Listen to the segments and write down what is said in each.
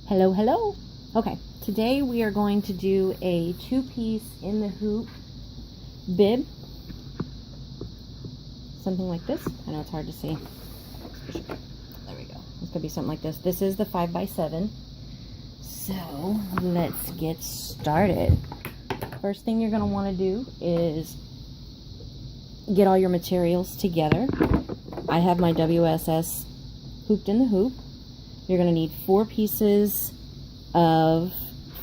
Hello, hello. Okay, today we are going to do a two-piece in the hoop bib. Something like this. I know it's hard to see. There we go. It's gonna be something like this. This is the 5x7. So let's get started. First thing you're gonna want to do is get all your materials together. I have my WSS hooped in the hoop. You're going to need 4 pieces of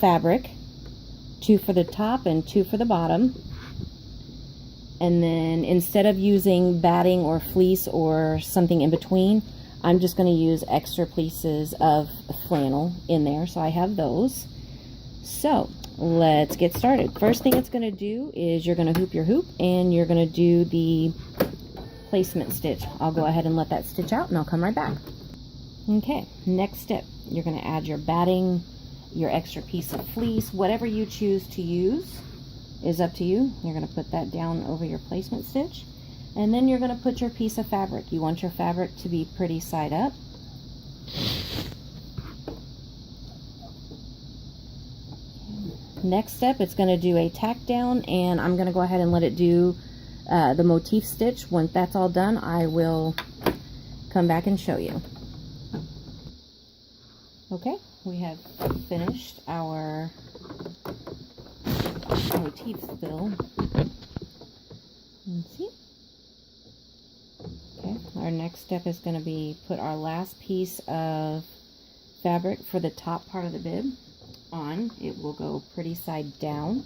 fabric, 2 for the top and 2 for the bottom. And then instead of using batting or fleece or something in between, I'm just going to use extra pieces of flannel in there. So I have those. So let's get started. First thing it's going to do is you're going to hoop your hoop and you're going to do the placement stitch. I'll go ahead and let that stitch out and I'll come right back. Okay, next step, you're going to add your batting, your extra piece of fleece, whatever you choose to use is up to you. You're going to put that down over your placement stitch, and then you're going to put your piece of fabric. You want your fabric to be pretty side up. Next step, it's going to do a tack down, and I'm going to go ahead and let it do the motif stitch. Once that's all done, I will come back and show you. Okay, we have finished our motif fill. Let's see. Okay, our next step is going to be put our last piece of fabric for the top part of the bib on. It will go pretty side down.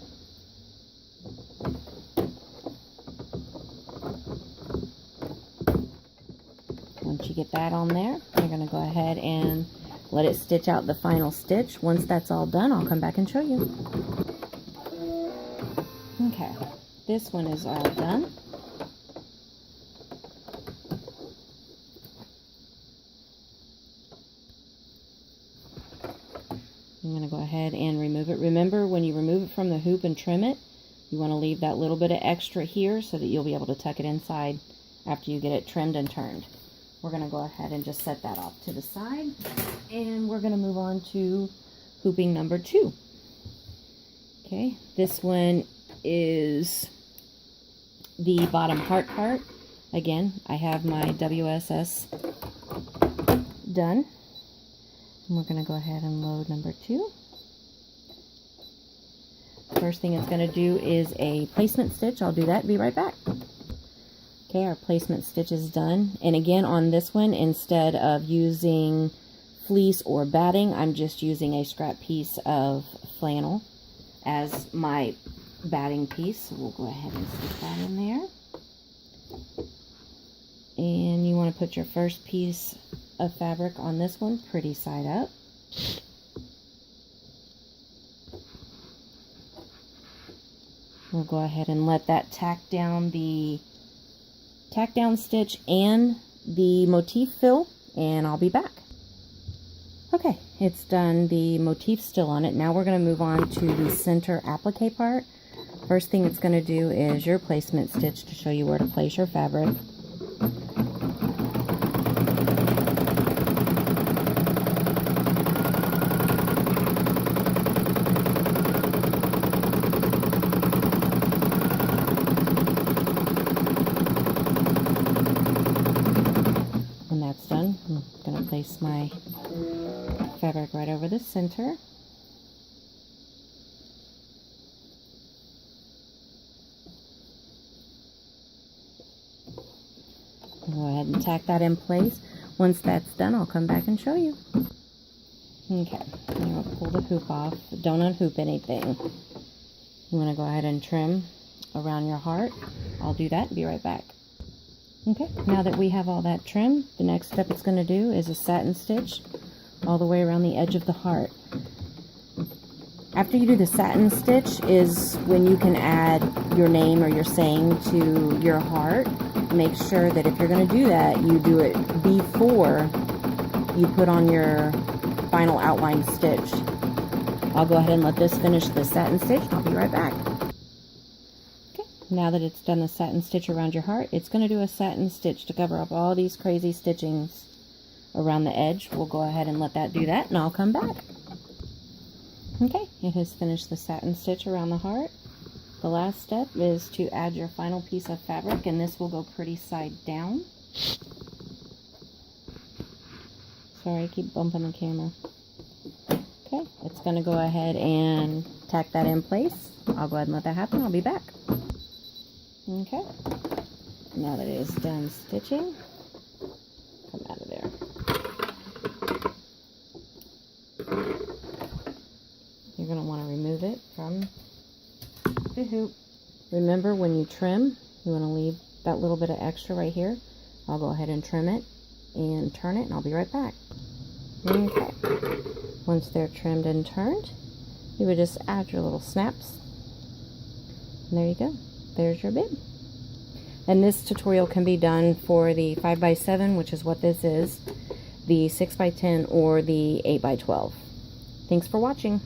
Once you get that on there, you're going to go ahead and let it stitch out the final stitch. Once that's all done, I'll come back and show you. Okay, this one is all done. I'm going to go ahead and remove it. Remember, when you remove it from the hoop and trim it, you want to leave that little bit of extra here so that you'll be able to tuck it inside after you get it trimmed and turned. We're going to go ahead and just set that off to the side, and we're going to move on to hooping number 2. Okay, this one is the bottom heart part. Again, I have my WSS done. And we're going to go ahead and load number 2. First thing it's going to do is a placement stitch. I'll do that and be right back. Okay, our placement stitch is done. And again, on this one, instead of using fleece or batting, I'm just using a scrap piece of flannel as my batting piece. So we'll go ahead and stick that in there. And you want to put your first piece of fabric on this one pretty side up. We'll go ahead and let that tack down stitch and the motif fill, and I'll be back. Okay, it's done. The motif still on it. Now we're going to move on to the center applique part. First thing it's going to do is your placement stitch to show you where to place your fabric. When that's done, I'm going to place my fabric right over the center. Go ahead and tack that in place. Once that's done, I'll come back and show you. Okay, I'm going to pull the hoop off. Don't unhoop anything. You want to go ahead and trim around your heart. I'll do that and be right back. Okay, now that we have all that trimmed, the next step it's going to do is a satin stitch all the way around the edge of the heart. After you do the satin stitch is when you can add your name or your saying to your heart. Make sure that if you're going to do that, you do it before you put on your final outline stitch. I'll go ahead and let this finish the satin stitch. I'll be right back. Okay, now that it's done the satin stitch around your heart, it's going to do a satin stitch to cover up all these crazy stitchings around the edge. We'll go ahead and let that do that, and I'll come back. Okay, it has finished the satin stitch around the heart. The last step is to add your final piece of fabric, and this will go pretty side down. Sorry, I keep bumping the camera. Okay, it's going to go ahead and tack that in place. I'll go ahead and let that happen. I'll be back. Okay, now that it is done stitching, come out of there. You're going to want to remove it from the hoop. Remember, when you trim, you want to leave that little bit of extra right here. I'll go ahead and trim it and turn it, and I'll be right back. Okay, once they're trimmed and turned, you would just add your little snaps, and there you go. There's your bib. And this tutorial can be done for the 5x7, which is what this is, the 6x10, or the 8x12. Thanks for watching.